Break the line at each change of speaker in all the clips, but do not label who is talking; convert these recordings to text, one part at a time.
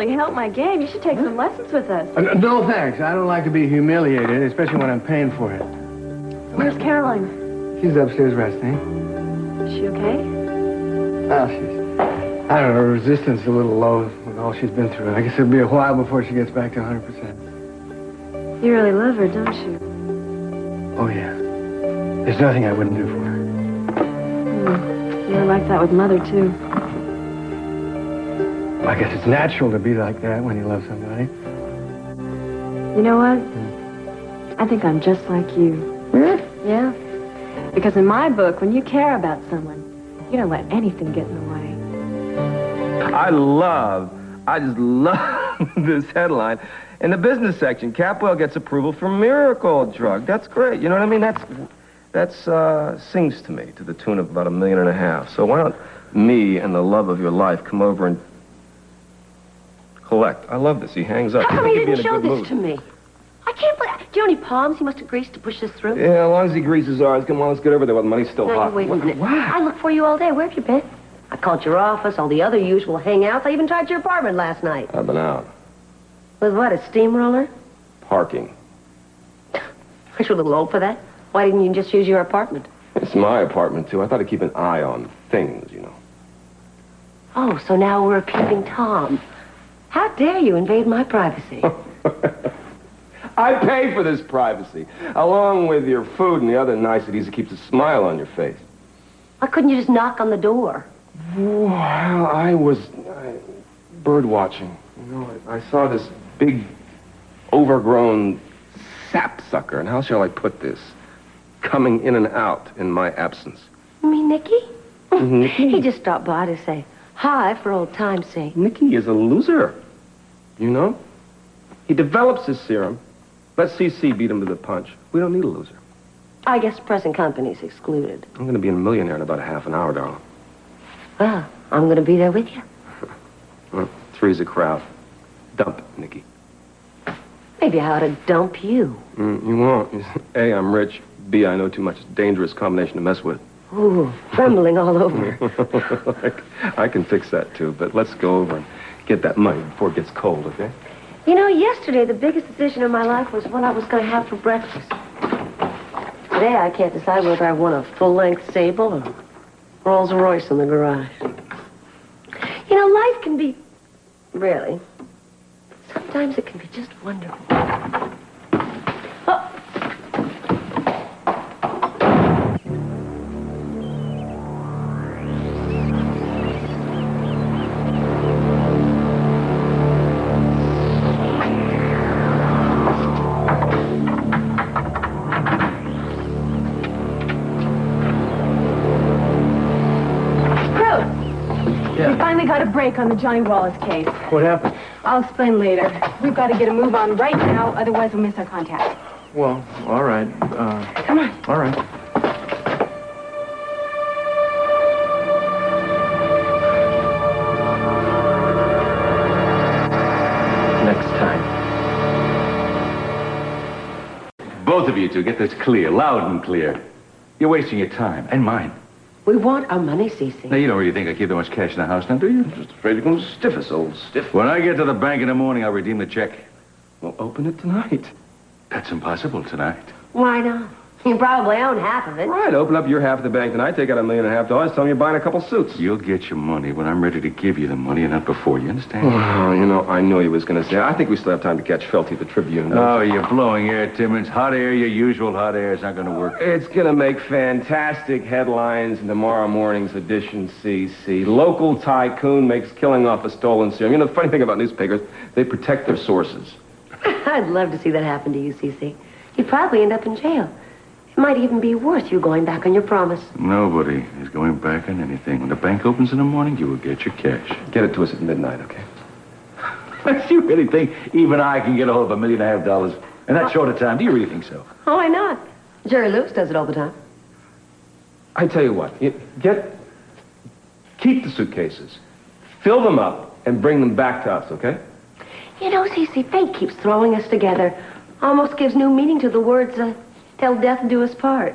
really helped my game. You should take some lessons with us.
No, thanks. I don't like to be humiliated, especially when I'm paying for it.
Where's Caroline?
She's upstairs resting.
Is she okay?
Well, I don't know, her resistance is a little low with all she's been through. I guess it'll be a while before she gets back to 100%.
You really love her, don't you?
Oh, yeah. There's nothing I wouldn't do for her.
You're like that with Mother, too.
I guess it's natural to be like that when you love somebody.
You know what? I think I'm just like you. Yeah. Because in my book, when you care about someone, you don't let anything get in the way.
I just love this headline. In the business section, Capwell gets approval for miracle drug. That's great. You know what I mean? That's sings to me to the tune of about $1.5 million. So why don't me and the love of your life come over and collect? I love this. He hangs up.
How come he didn't show this to me? I can't believe... Do you know any palms he must have greased to push this through?
Yeah, as long as he greases ours. Come on, let's get over there while the money's still hot.
Wait a minute. What? I looked for you all day. Where have you been? I called your office, all the other usual hangouts. I even tried your apartment last night.
I've been out.
With what, a steamroller?
Parking.
Aren't you a little old for that? Why didn't you just use your apartment?
It's my apartment, too. I thought I'd keep an eye on things, you know.
Oh, so now we're appeasing Tom. How dare you invade my privacy?
I pay for this privacy, along with your food and the other niceties that keeps a smile on your face.
Why couldn't you just knock on the door?
Well, I was bird watching. You know, I saw this big, overgrown sapsucker, and how shall I put this? Coming in and out in my absence.
You mean Nicky?
Nicky?
He just stopped by to say hi for old time's sake.
Nicky is a loser, you know? He develops his serum. Let СиСи beat him to the punch. We don't need a loser.
I guess present company's excluded.
I'm going to be a millionaire in about a half an hour, darling.
Well, I'm going to be there with you.
Well, three's a crowd. Dump it, Nicky.
Maybe I ought to dump you.
You won't. A, I'm rich. B, I know too much. It's a dangerous combination to mess with.
Ooh, trembling all over.
I can fix that, too. But let's go over and get that money before it gets cold, okay?
You know, yesterday, the biggest decision of my life was what I was going to have for breakfast. Today, I can't decide whether I want a full-length Sable or Rolls-Royce in the garage. You know, life can be... Really. Sometimes it can be just wonderful. Oh.
Break on the Johnny Wallace case.
What happened?
I'll explain later. We've got to get a move on right now, otherwise we'll miss our contact.
Well, all right.
Come on.
All right.
Next time.
Both of you two, get this clear, loud and clear. You're wasting your time, and mine.
We want our money, СиСи.
Now, you don't really think I keep that much cash in the house now, do you?
I'm just afraid you're going to stiff us, old stiff.
When I get to the bank in the morning, I'll redeem the check.
Well, open it tonight.
That's impossible tonight.
Why not? You probably own half of it.
Right, open up your half of the bank tonight, take out $1.5 million, tell them you're buying a couple suits.
You'll get your money when I'm ready to give you the money and not before, you understand?
Oh, you know, I knew he was going to say, I think we still have time to catch Felty at the Tribune.
Oh, you're blowing air, Timmons. Hot air, your usual hot air, is not going to work.
It's going to make fantastic headlines in tomorrow morning's edition, СиСи. Local tycoon makes killing off a stolen serum. You know, the funny thing about newspapers, they protect their sources.
I'd love to see that happen to you, СиСi. You'd probably end up in jail. It might even be worth you going back on your promise.
Nobody is going back on anything. When the bank opens in the morning, you will get your cash.
Get it to us at midnight, okay?
Do you really think even I can get a hold of $1.5 million in that short a time? Do you really think so?
Oh, why not? Jerry Lewis does it all the time.
I tell you what, keep the suitcases, fill them up, and bring them back to us, okay?
You know, СиСi, fate keeps throwing us together. Almost gives new meaning to the words, till death do us part.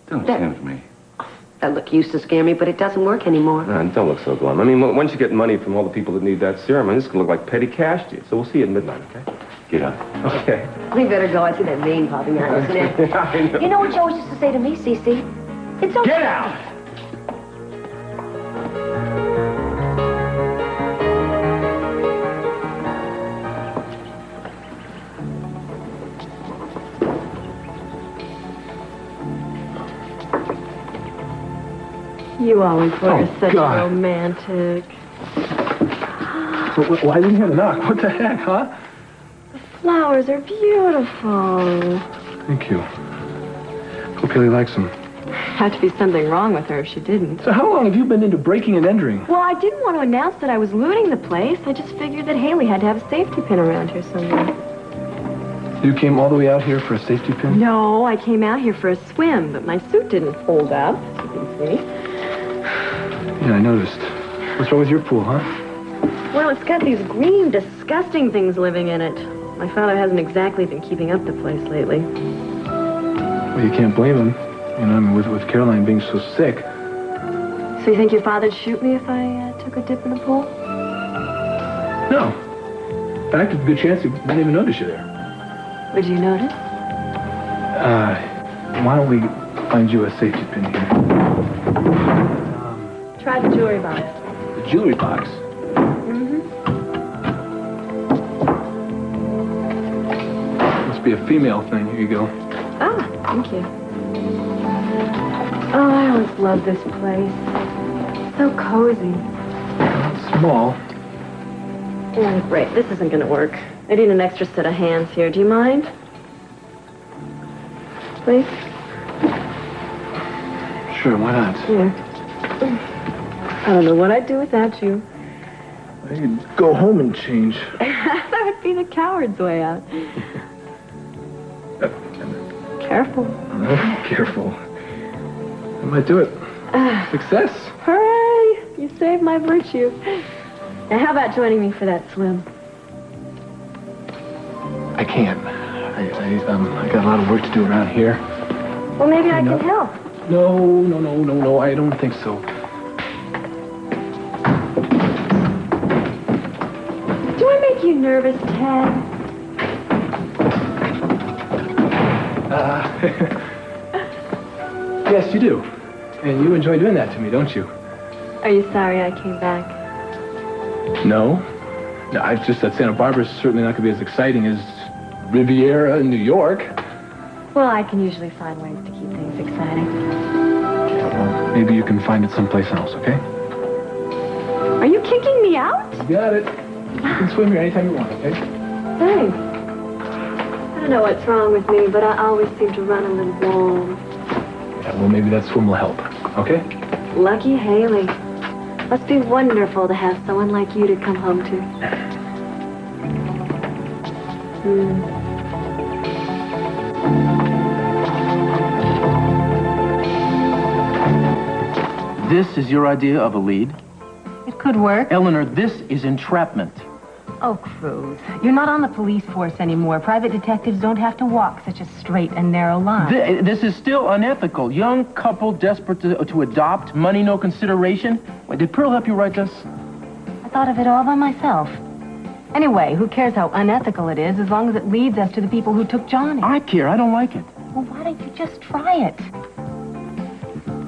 Don't tempt me.
Look, used to scare me, but it doesn't work anymore.
Don't look so glum. I mean, once you get money from all the people that need that serum, this is going to look like petty cash to you. So we'll see you at midnight, okay?
Get up.
Okay.
We better go. I see that vein popping out, isn't it?
I know.
You know what you always used to say to me, Sisi? It's okay.
Get out!
You always were such
God.
a romantic.
Why didn't you have a knock? What the heck, huh?
The flowers are beautiful.
Thank you. Hope Haley likes them.
Had to be something wrong with her if she didn't.
So how long have you been into breaking and entering?
Well, I didn't want to announce that I was looting the place. I just figured that Haley had to have a safety pin around here somewhere.
You came all the way out here for a safety pin?
No, I came out here for a swim, but my suit didn't fold up, as you can see.
Yeah, I noticed. What's wrong with your pool, huh?
Well, it's got these green, disgusting things living in it. My father hasn't exactly been keeping up the place lately.
Well, you can't blame him. You know, I mean, with Caroline being so sick.
So you think your father'd shoot me if I took a dip in the pool?
No. In fact, there's a good chance he didn't even notice you there.
Would you notice?
Why don't we find you a safety pin here?
Try the jewelry box.
The jewelry box?
Mm-hmm.
Must be a female thing. Here you go.
Ah, thank you. Oh, I always loved this place. So cozy.
It's small.
Oh, great. This isn't going to work. I need an extra set of hands here. Do you mind? Please?
Sure, why not?
Here. I don't know what I'd do without you.
You could go home and change.
That would be the coward's way out. Careful.
Careful. I might do it. Success.
Hooray! You saved my virtue. Now, how about joining me for that swim?
I can't. I got a lot of work to do around here.
Well, maybe I can help.
No, I don't think so.
Do I make you nervous, Ted?
Yes, you do. And you enjoy doing that to me, don't you?
Are you sorry I came back?
No. No, it's just that Santa-Barbara is certainly not going to be as exciting as Riviera in New York.
Well, I can usually find ways to keep things exciting.
Yeah, well, maybe you can find it someplace else, okay?
Are you kicking me out?
You got it. You can swim here anytime you want, okay?
Thanks. I don't know what's wrong with me, but I always seem to run a little warm.
Yeah, well, maybe that swim will help, okay?
Lucky Haley. Must be wonderful to have someone like you to come home to.
This is your idea of a lead?
It could work.
Eleanor, this is entrapment.
Oh, Cruz, you're not on the police force anymore. Private detectives don't have to walk such a straight and narrow line.
This is still unethical. Young couple desperate to adopt, money no consideration. Wait, did Pearl help you write this?
I thought of it all by myself. Anyway, who cares how unethical it is as long as it leads us to the people who took Johnny?
I care. I don't like it.
Well, why don't you just try it?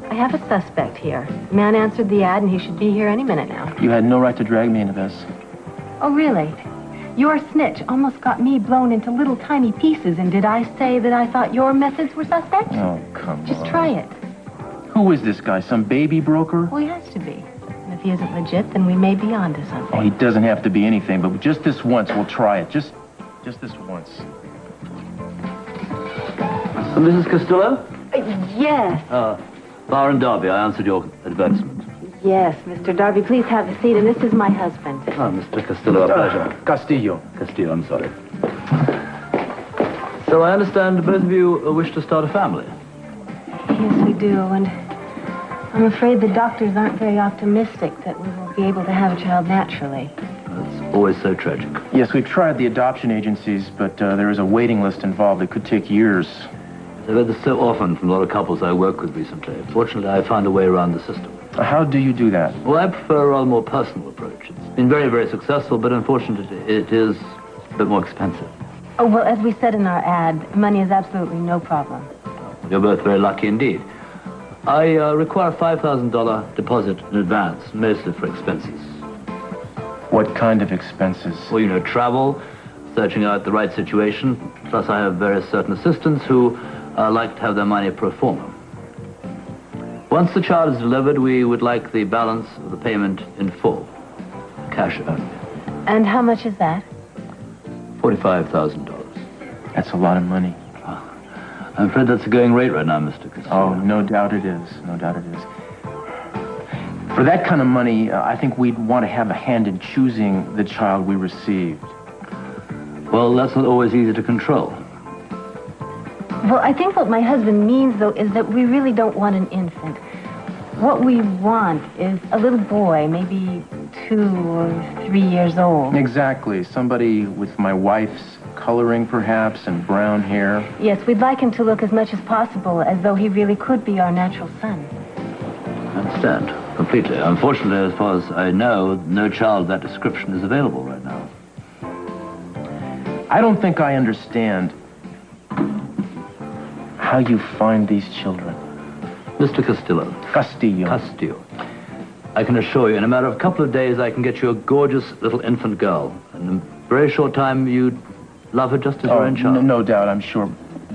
I have a suspect here. The man answered the ad, and he should be here any minute now.
You had no right to drag me into this.
Oh, really? Your snitch almost got me blown into little tiny pieces, and did I say that I thought your methods were suspect?
Oh, come on.
Just try it.
Who is this guy? Some baby broker?
Well, he has to be. And if he isn't legit, then we may be onto something.
Oh, he doesn't have to be anything, but just this once, we'll try it. Just this once.
Mrs. Costello?
Yes.
Bar and Derby, I answered your advertisement.
Yes, Mr. Darby, please have a seat, and this is my husband.
Mr. Costello, a pleasure.
Castillo.
Castillo, I'm sorry. So I understand both of you wish to start a family.
Yes, we do, and I'm afraid the doctors aren't very optimistic that we will be able to have a child naturally.
That's always so tragic.
Yes, we've tried the adoption agencies, but there is a waiting list involved. It could take years.
I've heard this so often from a lot of couples I work with recently. Fortunately, I found a way around the system.
How do you do that?
Well, I prefer a rather more personal approach. It's been very, very successful, but unfortunately, it is a bit more expensive.
Oh, well, as we said in our ad, money is absolutely no problem.
You're both very lucky indeed. I require a $5,000 deposit in advance, mostly for expenses.
What kind of expenses?
Well, you know, travel, searching out the right situation, plus I have various certain assistants who like to have their money pro forma. Once the child is delivered, we would like the balance of the payment in full, cash only.
And how much is that?
$45,000.
That's a lot of money.
I'm afraid that's the going rate right now, Mr. Castillo.
Oh, no doubt it is. No doubt it is. For that kind of money, I think we'd want to have a hand in choosing the child we received.
Well, that's not always easy to control.
Well, I think what my husband means, though, is that we really don't want an infant. What we want is a little boy, maybe 2 or 3 years old.
Exactly. Somebody with my wife's coloring, perhaps, and brown hair.
Yes, we'd like him to look as much as possible as though he really could be our natural son.
I understand completely. Unfortunately, as far as I know, no child of that description is available right now.
I don't think I understand how you find these children.
Mr. Castillo.
Castillo.
I can assure you, in a matter of a couple of days, I can get you a gorgeous little infant girl. In a very short time, you'd love her just as your own child.
No doubt, I'm sure.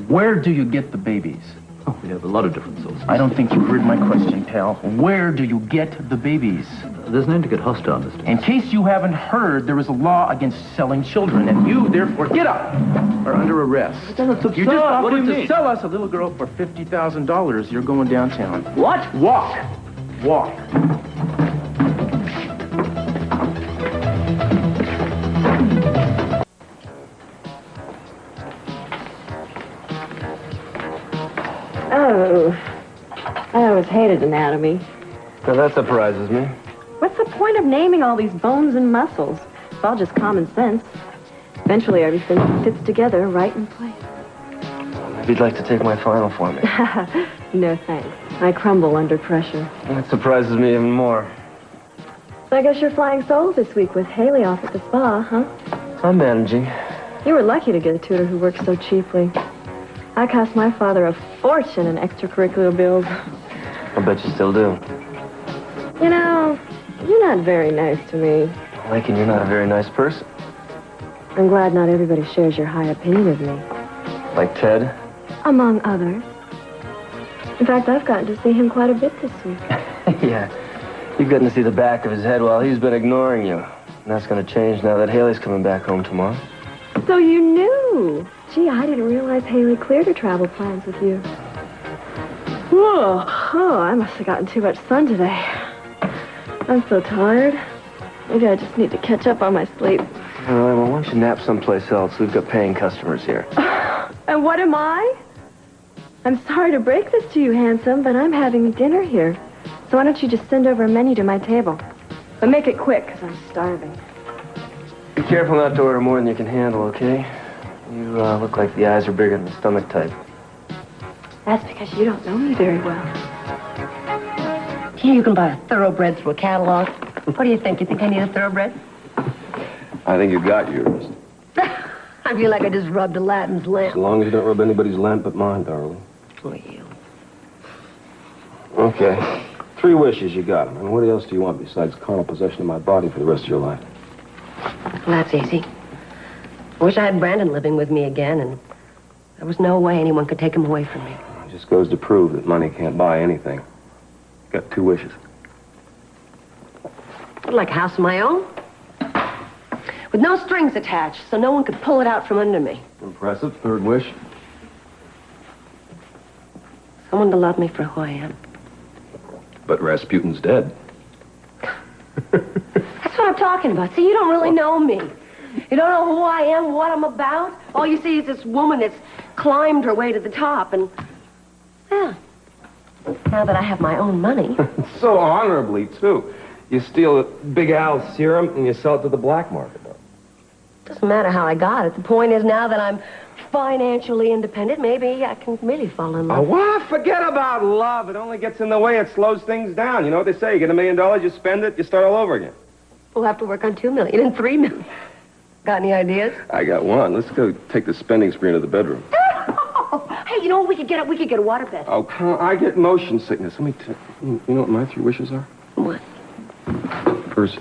Where do you get the babies?
Oh, we have a lot of different sources.
I don't think you heard my question, pal. Where do you get the babies?
There's no need to get hostile, Mr.
In case you haven't heard, there is a law against selling children, and you, therefore, get up, are under arrest.
That's absurd.
You just
What do
offered
you
to
mean?
sell us a little girl for $50,000. You're going downtown.
What?
Walk. Walk.
Oh, I always hated anatomy.
Now that surprises me.
What's the point of naming all these bones and muscles? It's all just common sense. Eventually, everything fits together right in place.
Maybe you'd like to take my final for me.
No thanks. I crumble under pressure.
That surprises me even more.
So I guess you're flying solo this week with Heyli off at the spa, huh?
I'm managing.
You were lucky to get a tutor who works so cheaply. I cost my father a fortune in extracurricular bills.
I bet you still do.
You know, you're not very nice to me.
Laken, you're not a very nice person.
I'm glad not everybody shares your high opinion of me.
Like Ted?
Among others. In fact, I've gotten to see him quite a bit this week.
Yeah. You've gotten to see the back of his head while he's been ignoring you. And that's going to change now that Heyli's coming back home tomorrow.
So you knew. Gee, I didn't realize Heyli cleared her travel plans with you. Oh, I must have gotten too much sun today. I'm so tired. Maybe I just need to catch up on my sleep.
All right, well, why don't you nap someplace else? We've got paying customers here.
And what am I? I'm sorry to break this to you, handsome, but I'm having dinner here. So why don't you just send over a menu to my table? But make it quick, because I'm starving.
Be careful not to order more than you can handle, okay? You look like the eyes are bigger than the stomach type.
That's because you don't know me very well.
Here you can buy thoroughbreds from a catalog. What do you think? You think I need a thoroughbred?
I think you got yours.
I feel like I just rubbed a Latin's lamp.
As long as you don't rub anybody's lamp but mine, darling.
Oh, you.
Okay. 3 wishes, you got them. And what else do you want besides carnal possession of my body for the rest of your life?
Well, that's easy. I wish I had Brandon living with me again, and there was no way anyone could take him away from me.
It just goes to prove that money can't buy anything. Got 2 wishes.
I'd like a house of my own. With no strings attached, so no one could pull it out from under me.
Impressive. 3rd wish.
Someone to love me for who I am.
But Rasputin's dead.
That's what I'm talking about. See, you don't really know me. You don't know who I am, what I'm about. All you see is this woman that's climbed her way to the top, and, yeah. Now that I have my own money.
So honorably, too. You steal Big Al's serum and you sell it to the black market.
Doesn't matter how I got it. The point is now that I'm financially independent, maybe I can really fall in love.
Oh, what? Forget about love. It only gets in the way. It slows things down. You know what they say? You get $1 million, you spend it, you start all over again.
We'll have to work on $2 million and $3 million. Got any ideas?
I got one. Let's go take the spending spree into the bedroom.
Hey, you know what? We could get a waterbed.
Oh, come on. I get motion sickness. Let me tell you. You know what my 3 wishes are?
What?
First,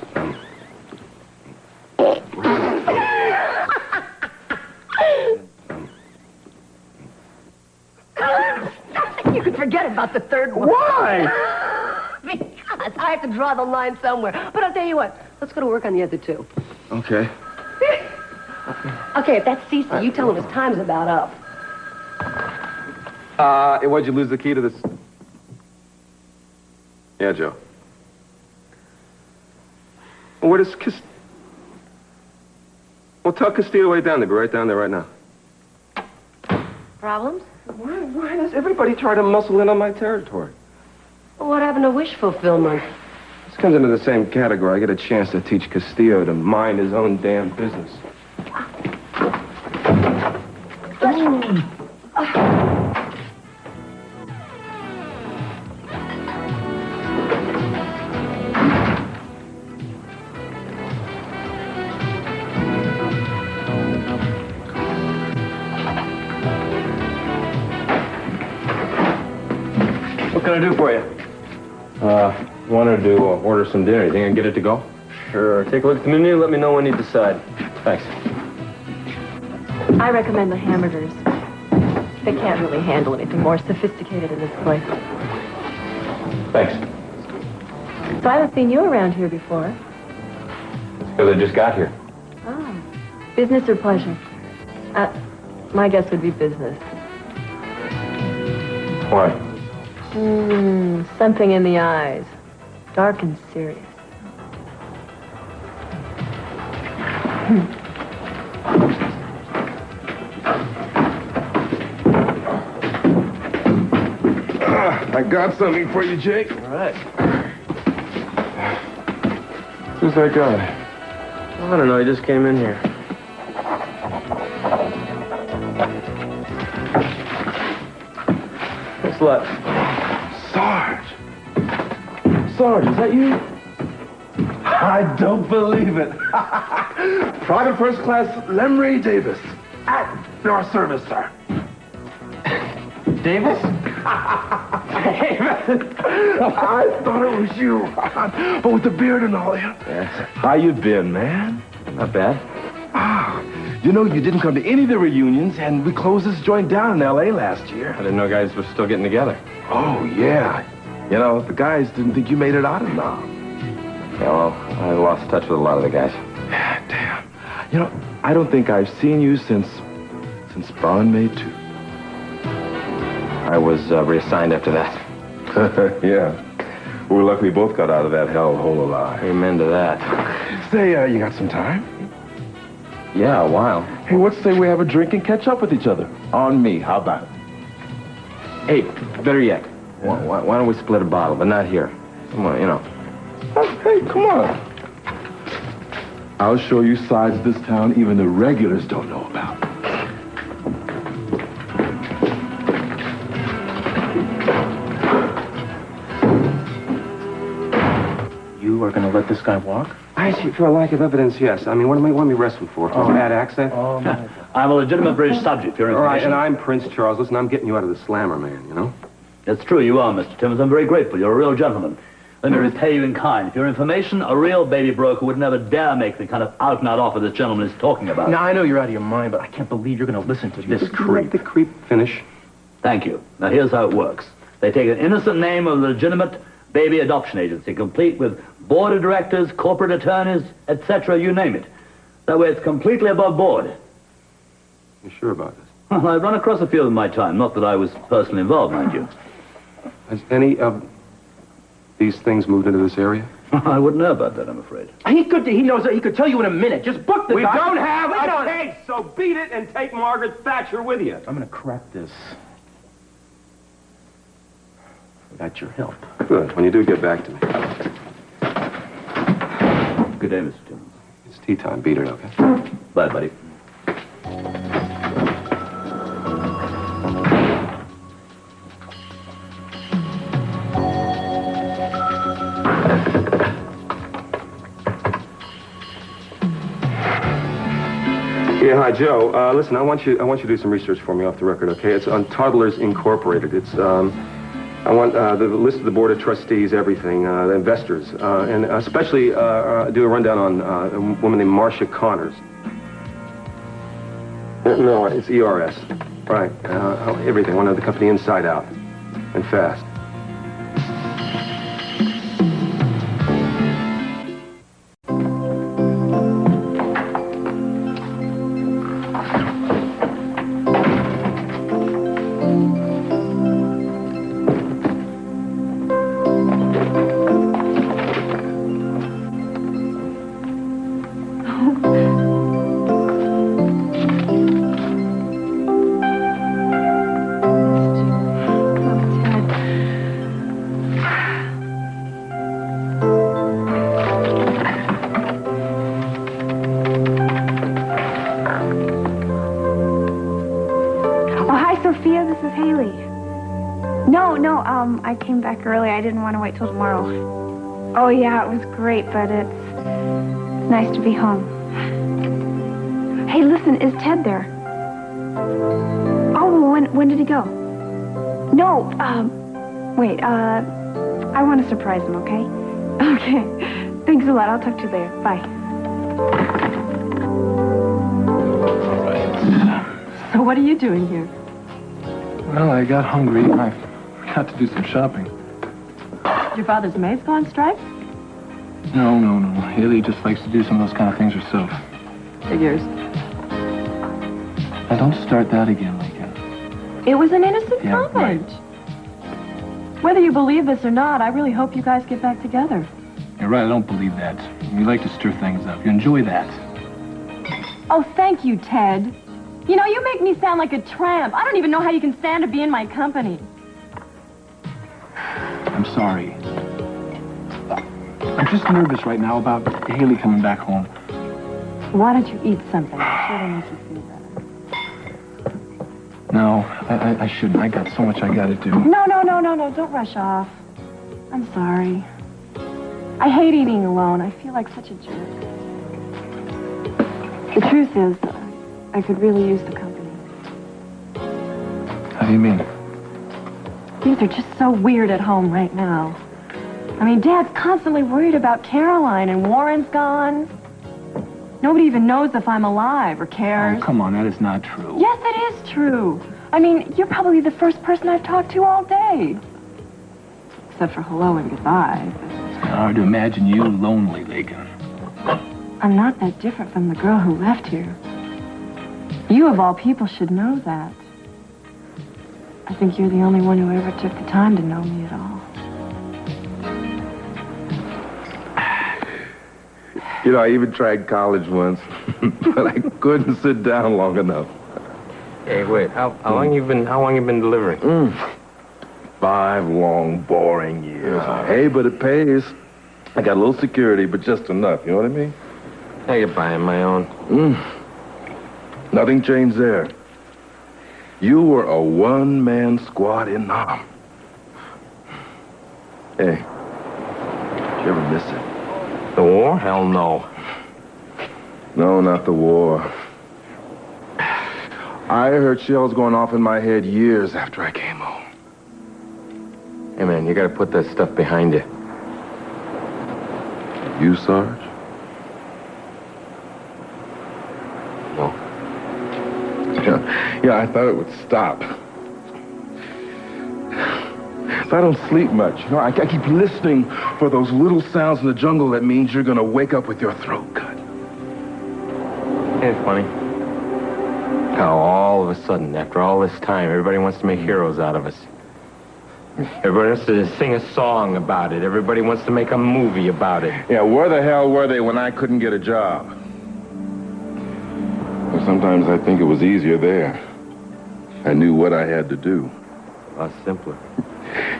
You could forget about the third one.
Why?
Because I have to draw the line somewhere. But I'll tell you what. Let's go to work on the other 2.
Okay.
Okay, if that's СиСи, you tell him his time's about up.
Why'd you lose the key to this? Yeah, Joe. Where does Well, tell Castillo way down there. Be right down there right now.
Problems?
Why does everybody try to muscle in on my territory?
Well, what happened to wish fulfillment?
This comes into the same category. I get a chance to teach Castillo to mind his own damn business.
What can I do for you?
Wanted to order some dinner. You think I can get it to go?
Sure. Take a look at the menu. Let me know when you decide.
Thanks.
I recommend the hamburgers. They can't really handle anything more sophisticated in this place.
Thanks.
So I haven't seen you around here before.
Because I just got here.
Oh. Business or pleasure? My guess would be business.
Why?
Something in the eyes. Dark and serious.
I got something for you, Jake.
All right.
Who's that guy?
I don't know. He just came in here. Thanks a lot.
Sarge! Sarge, is that you? I don't believe it. Private First Class Lemray Davis. At your service, sir.
Davis?
Hey, man. I thought it was you. But with the beard and all, yeah.
Yes.
How you been, man?
Not bad.
You know, you didn't come to any of the reunions, and we closed this joint down in L.A. last year.
I didn't know guys were still getting together.
Oh, yeah. You know, the guys didn't think you made it out enough.
Yeah, well, I lost touch with a lot of the guys.
Yeah, damn. You know, I don't think I've seen you since Spawn May 2.
I was reassigned after that.
Yeah. We're lucky we both got out of that hellhole alive.
Amen to that.
Say, you got some time?
Yeah, a while.
Hey, let's say we have a drink and catch up with each other. On me, how about it?
Hey, better yet, why don't we split a bottle, but not here. Come on, you know.
Hey, come on. I'll show you sides of this town even the regulars don't know about.
You are going to let this guy walk?
I see, for a lack of evidence, yes. I mean, what do you want me arrested for? Bad accent?
Oh, my.
I'm a legitimate British subject, for your
All right,
information.
and I'm Prince Charles. Listen, I'm getting you out of the slammer, man, you know?
It's true, you are, Mr. Timmons. I'm very grateful. You're a real gentleman. Let me repay you in kind. For your information, a real baby broker would never dare make the kind of out-and-out offer this gentleman is talking about.
Now, I know you're out of your mind, but I can't believe you're going to listen to this creep.
Let the creep finish.
Thank you. Now, here's how it works. They take an innocent name of a legitimate baby adoption agency, complete with board of directors, corporate attorneys, etc., you name it. That way it's completely above board.
You sure about this?
Well, I've run across a few in my time. Not that I was personally involved, mind you.
Has any of these things moved into this area?
I wouldn't know about that, I'm afraid.
He knows that. He could tell you in a minute. Just book the
We
guy.
don't have a case, so beat it and take Margaret Thatcher with you.
I'm going to crack this. Without your help.
Good. When you do, get back to me.
Good day, Mr. Timmons.
It's tea time. Beat it, okay?
Bye, buddy.
Hi, Joe. Listen, I want you to do some research for me off the record, okay? It's on Toddlers Incorporated. It's I want the list of the board of trustees, everything, the investors, and especially do a rundown on a woman named Marcia Connors. No, it's ERS. Right. Everything. I want to know the company inside out, and fast.
I came back early. I didn't want to wait till tomorrow. Oh, yeah, it was great, but it's nice to be home. Hey, listen, is Ted there? Oh, well, when did he go? No, wait, I want to surprise him, okay? Okay. Thanks a lot. I'll talk to you later. Bye.
All right.
So what are you doing here?
Well, I got hungry. I forgot to do some shopping.
Your father's maid's go on strike?
No. Heyli just likes to do some of those kind of things herself.
Figures.
Now, don't start that again, Laken.
It was an innocent comment.
Right.
Whether you believe this or not, I really hope you guys get back together.
You're right, I don't believe that. You like to stir things up. You enjoy that.
Oh, thank you, Ted. You know, you make me sound like a tramp. I don't even know how you can stand to be in my company.
I'm sorry. I'm just nervous right now about Heyli coming back home.
Why don't you eat something? I'm sure it'll make you feel better.
No, I shouldn't. I got so much I gotta do.
No. Don't rush off. I'm sorry. I hate eating alone. I feel like such a jerk. The truth is, I could really use the company.
How do you mean?
Things are just so weird at home right now. I mean, Dad's constantly worried about Caroline, and Warren's gone. Nobody even knows if I'm alive or cares.
Oh, come on, that is not true.
Yes, it is true. I mean, you're probably the first person I've talked to all day. Except for hello and goodbye.
It's hard to imagine you lonely, Laken.
I'm not that different from the girl who left here. You, of all people, should know that. I think you're the only one who ever took the time to know me at all.
You know, I even tried college once, but I couldn't sit down long enough.
Hey, wait. How long you been delivering?
5 long, boring years. Hey, but it pays. I got a little security, but just enough. You know what I mean?
I get by on my own.
Nothing changed there. You were a one-man squad in Nam. Hey, did you ever miss it?
The war? Hell no.
No, not the war. I heard shells going off in my head years after I came home.
Hey, man, you gotta put that stuff behind you.
You, Sarge?
No.
Yeah, I thought it would stop. If I don't sleep much, you know, I keep listening for those little sounds in the jungle that means you're gonna wake up with your throat cut.
It's funny how all of a sudden, after all this time, everybody wants to make heroes out of us. Everybody wants to sing a song about it. Everybody wants to make a movie about it.
Yeah, where the hell were they when I couldn't get a job? Well, sometimes I think it was easier there. I knew what I had to do.
A lot simpler.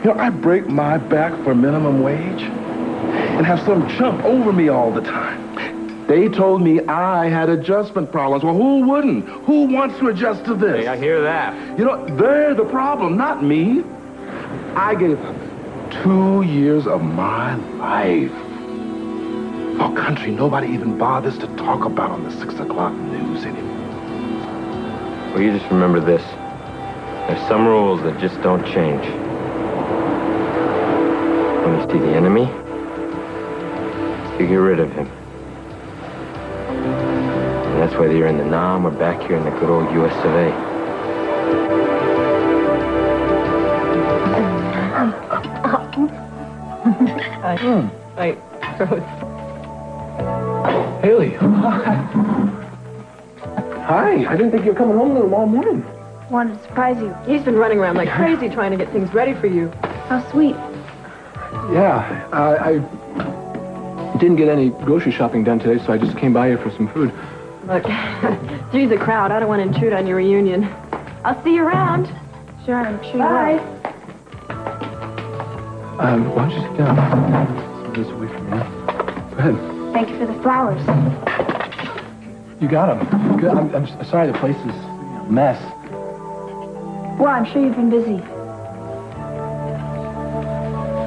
You know, I break my back for minimum wage and have some chump over me all the time. They told me I had adjustment problems. Well, who wouldn't? Who wants to adjust to this?
Hey, I hear that.
You know, they're the problem, not me. I gave up 2 years of my life. A country nobody even bothers to talk about on the 6 o'clock news anymore.
Well, you just remember this. There's some rules that just don't change. When you see the enemy, you get rid of him. And that's whether you're in the Nam or back here in the good old US of A.
Right. Gross.
Heyli. Hi. I didn't think you were coming home tomorrow morning.
Wanted to surprise you.
He's been running around like crazy trying to get things ready for you.
How sweet.
Yeah. I didn't get any grocery shopping done today, so I just came by here for some food.
Look, three's a crowd. I don't want to intrude on your reunion. I'll see you around.
Sure, I'm sure
Bye.
you will.
Why don't you sit down? Sit this away from me. Go ahead.
Thank you for the flowers.
You got them. Good. I'm sorry the place is a mess.
Well, I'm sure you've been busy.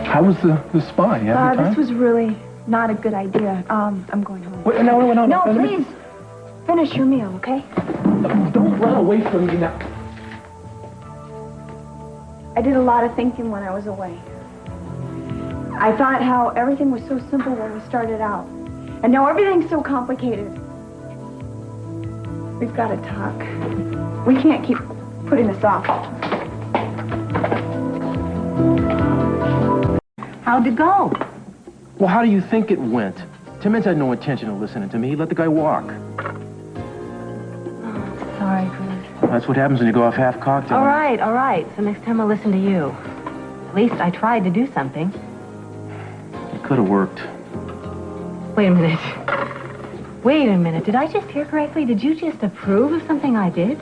How was the spa? You have a good time?
This was really not a good idea. I'm going home.
Wait, no.
No, please. Finish your meal, okay?
Don't run away from me now.
I did a lot of thinking when I was away. I thought how everything was so simple when we started out. And now everything's so complicated. We've got to talk. We can't keep putting this off.
How'd it go?
Well, how do you think it went? Timmons had no intention of listening to me. He let the guy walk.
Sorry, Cruz.
That's what happens when you go off half-cocked.
All right. So next time I'll listen to you. At least I tried to do something.
It could have worked.
Wait a minute. Did I just hear correctly? Did you just approve of something I did?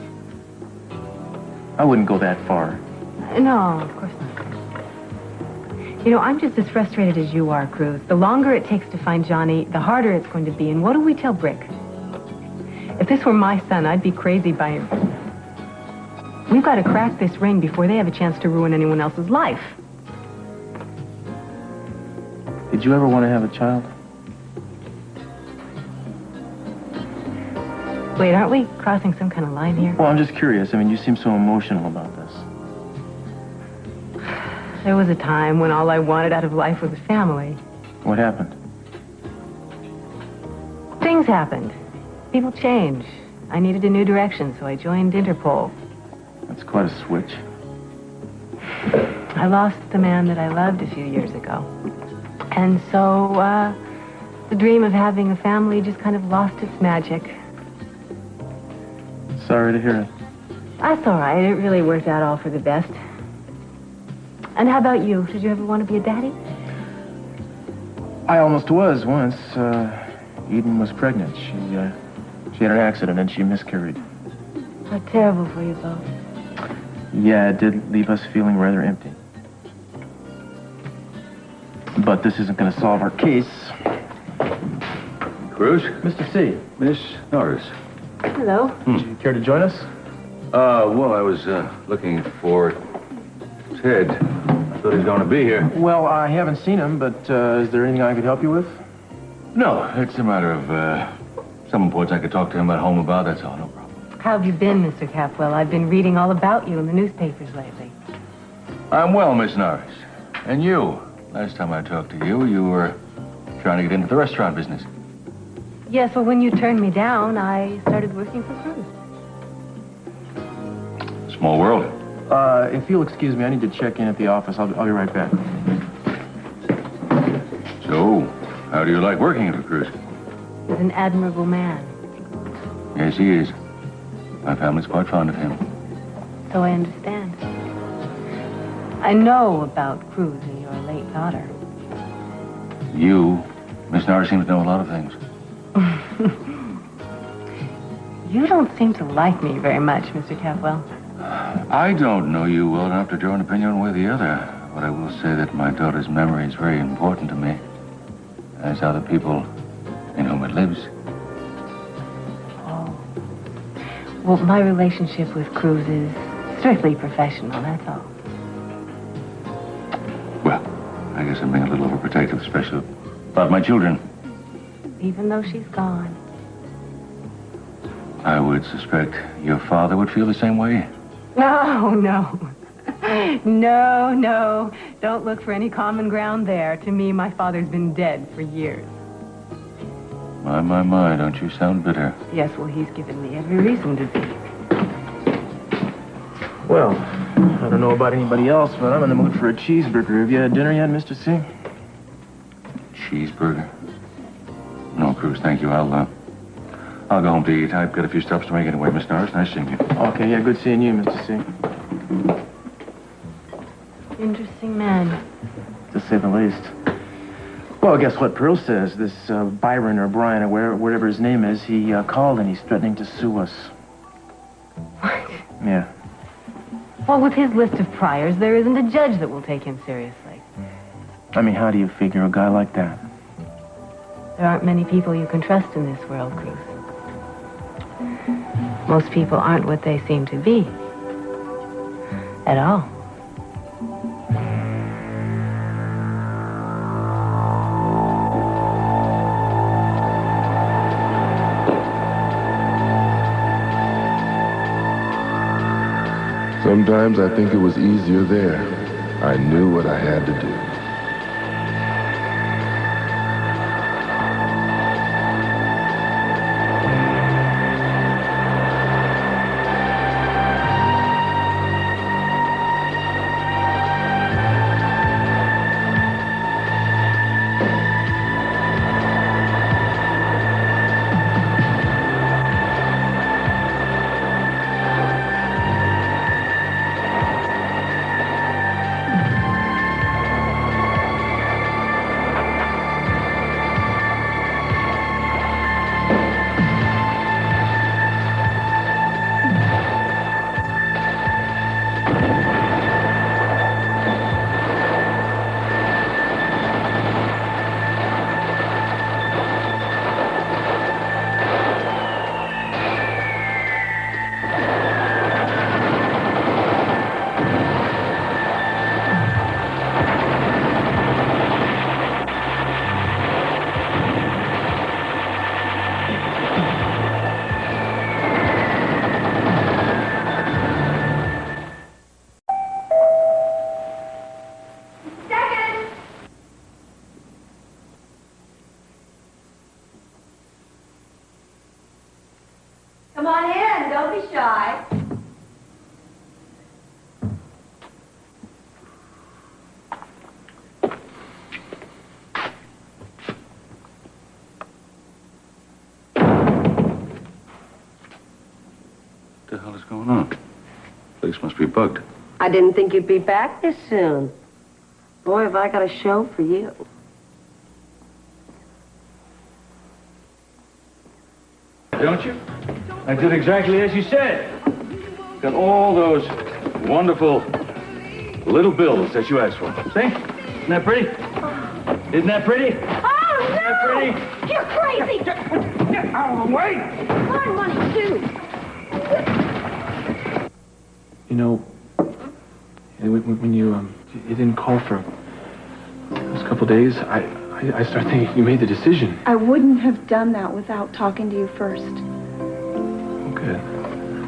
I wouldn't go that far.
No, of course not. You know, I'm just as frustrated as you are, Cruz. The longer it takes to find Johnny, the harder it's going to be. And what do we tell Brick? If this were my son, I'd be crazy by him. We've got to crack this ring before they have a chance to ruin anyone else's life.
Did you ever want to have a child?
Wait, aren't we crossing some kind of line here?
Well, I'm just curious. I mean, you seem so emotional about this.
There was a time when all I wanted out of life was a family.
What happened?
Things happened. People change. I needed a new direction, so I joined Interpol.
That's quite a switch.
I lost the man that I loved a few years ago. And so, the dream of having a family just kind of lost its magic.
Sorry to hear it.
That's all right. It really worked out all for the best. And how about you? Did you ever want to be a daddy?
I almost was once. Eden was pregnant. She had an accident and she miscarried.
How terrible for you both.
Yeah, it did leave us feeling rather empty. But this isn't going to solve our case.
Cruz?
Mr. C.
Miss Norris.
Hello.
Would you care to join us?
Well, I was looking for Ted. I thought he was going to be here.
Well, I haven't seen him, but is there anything I could help you with?
No, it's a matter of some reports I could talk to him at home about. That's all, no problem.
How have you been, Mr. Capwell? I've been reading all about you in the newspapers lately.
I'm well, Miss Norris. And you? Last time I talked to you, you were trying to get into the restaurant business.
Yes, well, when you turned me down, I started working for Cruz.
Small world.
If you'll excuse me, I need to check in at the office. I'll be right back.
So, how do you like working for Cruz?
He's an admirable man.
Yes, he is. My family's quite fond of him.
So I understand. I know about Cruz and your late daughter.
You, Miss Norris, seems to know a lot of things.
You don't seem to like me very much, Mr. Capwell.
I don't know you well enough to draw an opinion one way or the other. But I will say that my daughter's memory is very important to me. As are the people in whom it lives.
Oh. Well, my relationship with Cruz is strictly professional, that's all.
Well, I guess I'm being a little overprotective, especially about my children.
Even though she's gone.
I would suspect your father would feel the same way.
No, no. No. Don't look for any common ground there. To me, my father's been dead for years.
My, don't you sound bitter.
Yes, well, he's given me every reason to be.
Well, I don't know about anybody else, but I'm in the mood for a cheeseburger. Have you had dinner yet, Mr. C?
Cheeseburger? No, Cruz, thank you. I'll go home to eat. I've got a few stops to make anyway, Miss Norris. Nice seeing you.
Okay, yeah, good seeing you, Mr. C.
Interesting man.
To say the least. Well, guess what Pearl says? This Byron or Brian or whatever his name is, he called and he's threatening to sue us.
What?
Yeah.
Well, with his list of priors, there isn't a judge that will take him seriously.
I mean, how do you figure a guy like that?
There aren't many people you can trust in this world, Cruz. Most people aren't what they seem to be. At all.
Sometimes I think it was easier there. I knew what I had to do.
Come on in, don't be shy.
What the hell is going on? Place must be bugged.
I didn't think you'd be back this soon. Boy, have I got a show for you.
Don't you? I did exactly as you said. Got all those wonderful little bills that you asked for. See? Isn't that pretty? Isn't that pretty?
Oh, no!
Isn't that pretty?
You're crazy!
Get out of the way!
My money, too.
You know, when you didn't call for those couple days, I started thinking you made the decision.
I wouldn't have done that without talking to you first.
Oh, good.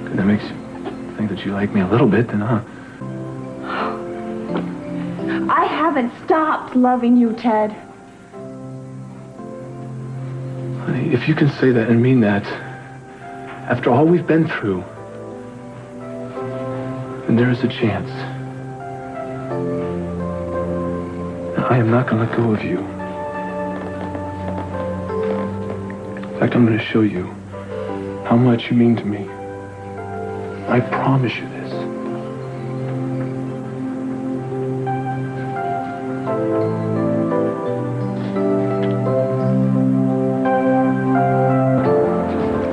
Good. That makes you think that you like me a little bit, then, huh?
I haven't stopped loving you, Ted.
Honey, if you can say that and mean that, after all we've been through, then there is a chance. And I am not going to let go of you. In fact, I'm going to show you how much you mean to me. I promise you this.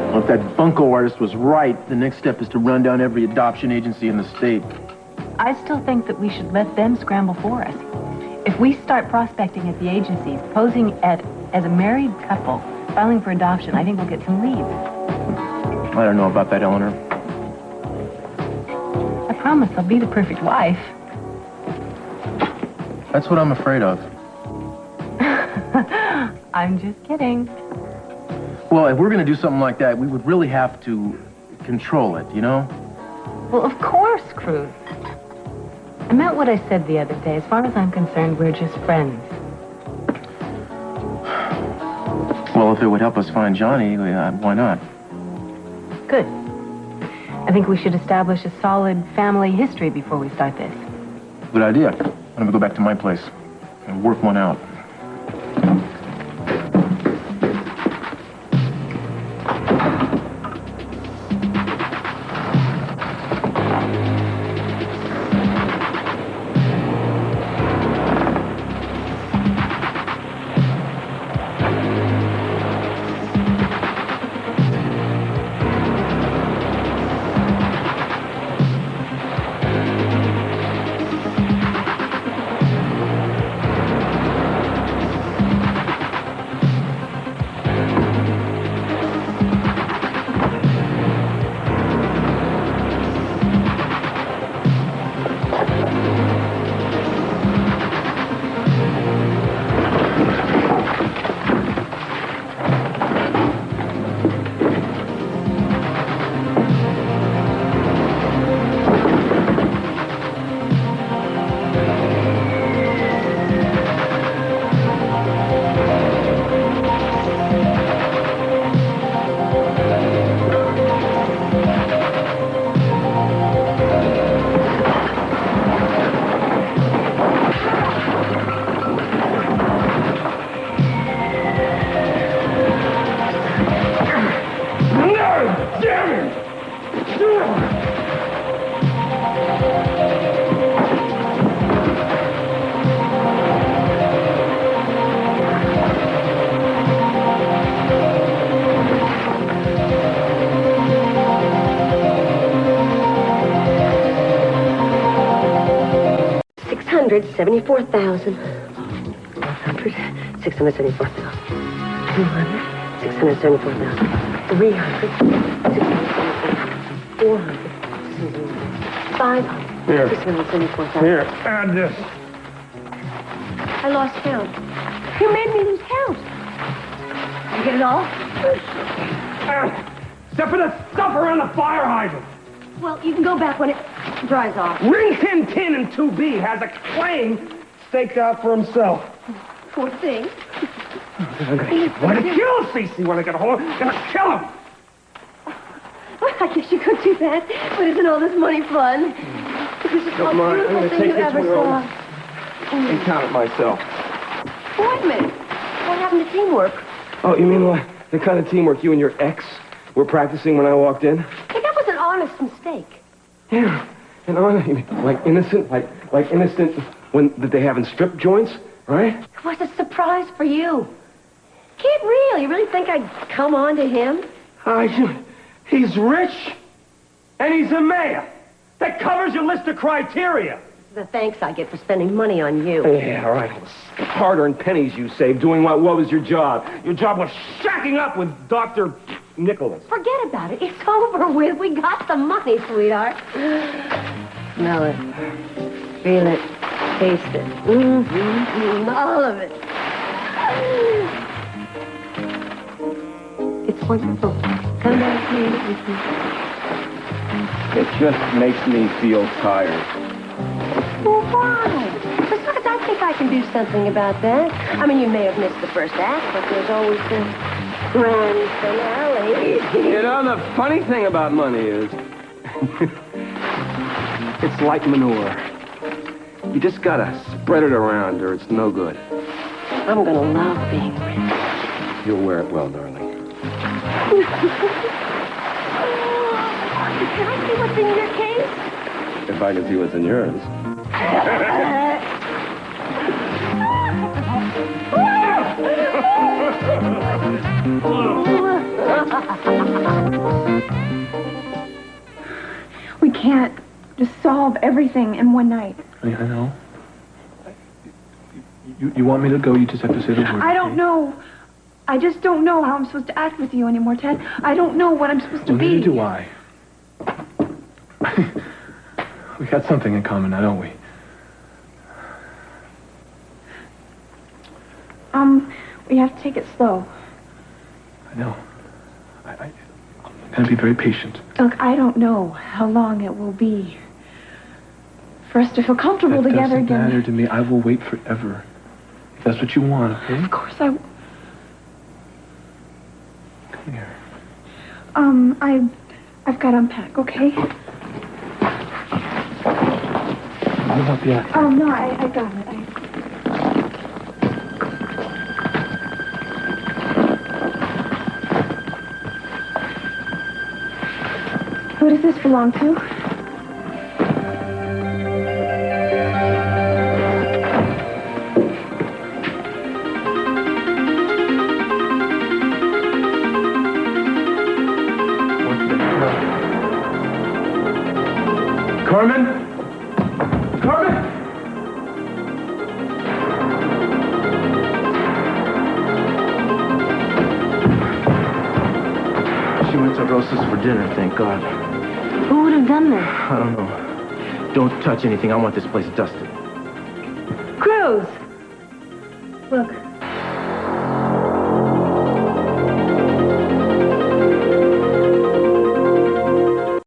Well, if that bunko artist was right, the next step is to run down every adoption agency in the state.
I still think that we should let them scramble for us. If we start prospecting at the agencies, posing as a married couple, filing for adoption, I think we'll get some leads.
I don't know about that, Eleanor.
I promise I'll be the perfect wife.
That's what I'm afraid of.
I'm just kidding.
Well, if we're going to do something like that, we would really have to control it, you know?
Well, of course, Cruz. I meant what I said the other day. As far as I'm concerned, we're just friends.
Well, if it would help us find Johnny, why not?
Good. I think we should establish a solid family history before we start this.
Good idea. Why don't we go back to my place and work one out?
$674,000. 674,000. 200. 674,000. 300. 400. 500.
Here.
674,000.
Here, add this.
I lost count.
You made me lose count.
You get it all?
Except for the stuff around the fire hydrant.
Well, you can go back when it dries off.
Ring Tin Tin and 2B has a claim staked out for himself.
Poor thing.
I'm gonna kill СиСи when I get home. I'm gonna kill him.
Well, I guess you could do that, but isn't all this money fun? This is the
Come
most
on, I'm
beautiful
gonna
thing
take
you
this
ever
one
saw.
home and count it myself.
Wait a minute. What happened to teamwork?
Oh, you mean like the kind of teamwork you and your ex were practicing when I walked in?
Hey, that was an honest mistake.
Yeah, and like innocent, like innocent that they have in strip joints, right?
It was a surprise for you. Kid, real. You really think I'd come on to him?
He's rich, and he's a mayor. That covers your list of criteria.
The thanks I get for spending money on you.
Yeah, all right. Hard-earned pennies you saved doing what was your job? Your job was shacking up with Dr. Nicholas.
Forget about it. It's over with. We got the money, sweetheart. Smell it. Feel it. Taste it. All of it. It's wonderful. Come back here.
It just makes me feel tired.
Well, why? Besides, I think I can do something about that. I mean, you may have missed the first act, but there's always the grand finale.
You know, the funny thing about money is, it's like manure. You just gotta spread it around or it's no good.
I'm gonna love being rich.
You'll wear it well, darling.
Can I see what's in your case?
If I can see what's in yours.
We can't just solve everything in one night.
I know. You want me to go? You just have to say the word.
I don't know. I just don't know how I'm supposed to act with you anymore, Ted. I don't know what I'm supposed to be.
Neither do I. We got something in common now, don't we?
We have to take it slow.
I know. I'm going to be very patient.
Look, I don't know how long it will be for us to feel comfortable together again.
It doesn't matter to me. I will wait forever. If that's what you want, okay?
Of course I...
Come here.
I've got to unpack, okay?
I'll help you out.
Oh, no, I got it. Who does this belong to?
Carmen? Carmen?
She went to Rosa's for dinner, thank God.
Who would have done this?
I don't know. Don't touch anything. I want this place dusted.
Cruz! Look.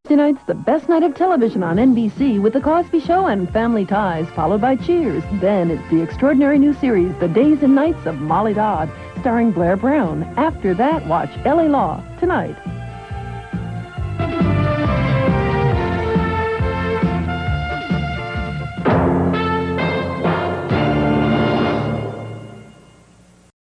Tonight's the best night of television on NBC with The Cosby Show and Family Ties, followed by Cheers. Then it's the extraordinary new series, The Days and Nights of Molly Dodd, starring Blair Brown. After that, watch L.A. Law, tonight.